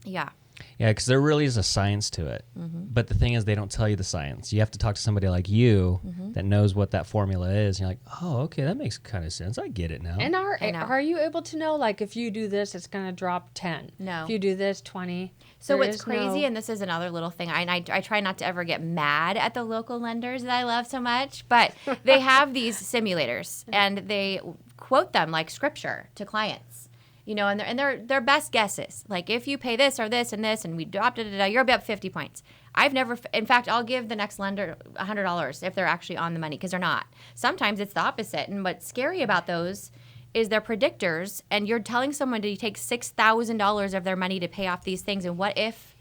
Yeah. Yeah, because there really is a science to it. But the thing is, they don't tell you the science. You have to talk to somebody like you that knows what that formula is. And you're like, oh, okay, that makes kind of sense. I get it now. And I know. are you able to know, like, if you do this, it's going to drop 10? No. If you do this, 20? So There what's is crazy, no- and this is another little thing, I try not to ever get mad at the local lenders that I love so much, but they have these simulators, and they quote them like scripture to clients. You know, and they're best guesses. Like, if you pay this or this and this, and we dropped it, you're up 50 points. I've never, in fact, I'll give the next lender $100 if they're actually on the money, because they're not. Sometimes it's the opposite. And what's scary about those is they're predictors, and you're telling someone to take $6,000 of their money to pay off these things. And what if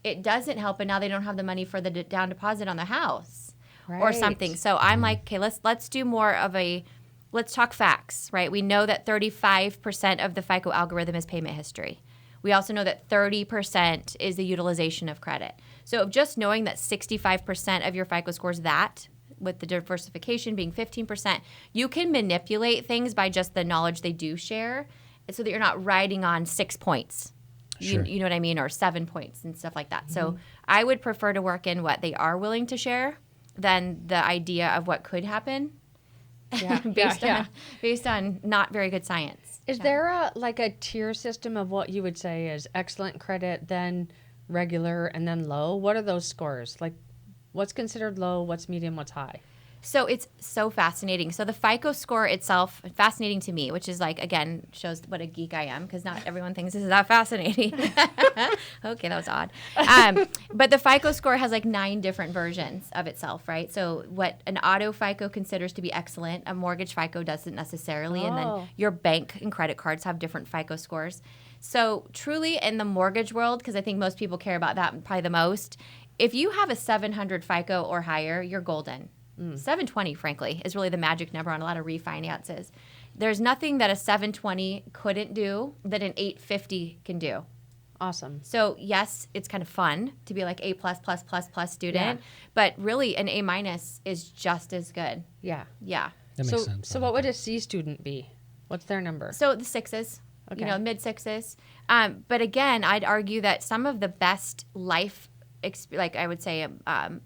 it doesn't help, and now they don't have the money for the down deposit on the house or Right. something? So I'm like, okay, let's do more of a. Let's talk facts, right? We know that 35% of the FICO algorithm is payment history. We also know that 30% is the utilization of credit. So just knowing that 65% of your FICO score is that, with the diversification being 15%, you can manipulate things by just the knowledge they do share so that you're not riding on 6 points. Sure. You know what I mean? Or 7 points and stuff like that. So I would prefer to work in what they are willing to share than the idea of what could happen. Yeah, based on not very good science. Is there a tier system of what you would say is excellent credit, then regular, and then low? What are those scores? Like, what's considered low, what's medium, what's high? So it's so fascinating. So the FICO score itself, fascinating to me, which is like, again, shows what a geek I am, because not everyone thinks this is that fascinating. Okay, that was odd. But the FICO score has like 9 different versions of itself, right? So what an auto FICO considers to be excellent, a mortgage FICO doesn't necessarily. And Oh. then your bank and credit cards have different FICO scores. So truly in the mortgage world, because I think most people care about that probably the most, if you have a 700 FICO or higher, you're golden. 720, frankly, is really the magic number on a lot of refinances. There's nothing that a 720 couldn't do that an 850 can do. Awesome. So yes, it's kind of fun to be like A++++ student, Yeah. but really an A- is just as good. Yeah. Yeah. That makes sense. So what would a C student be? What's their number? So the 6s, Okay. mid 6s. But again, I'd argue that some of the best life like I would say,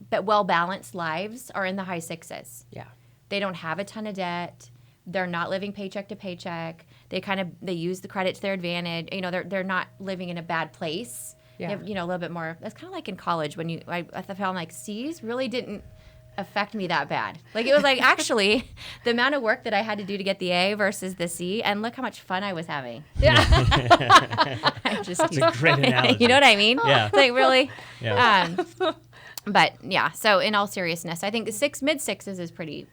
but well-balanced lives are in the high 6s. Yeah. They don't have a ton of debt. They're not living paycheck to paycheck. They use the credit to their advantage. You know, they're not living in a bad place. Yeah. They have, a little bit more. That's kind of like in college when I found like C's really didn't affect me that bad. Like it was like actually the amount of work that I had to do to get the A versus the C, and look how much fun I was having. Yeah. That's a great analogy. You know what I mean? Yeah. It's like really. Yeah. But yeah, so in all seriousness, I think the mid 6s is pretty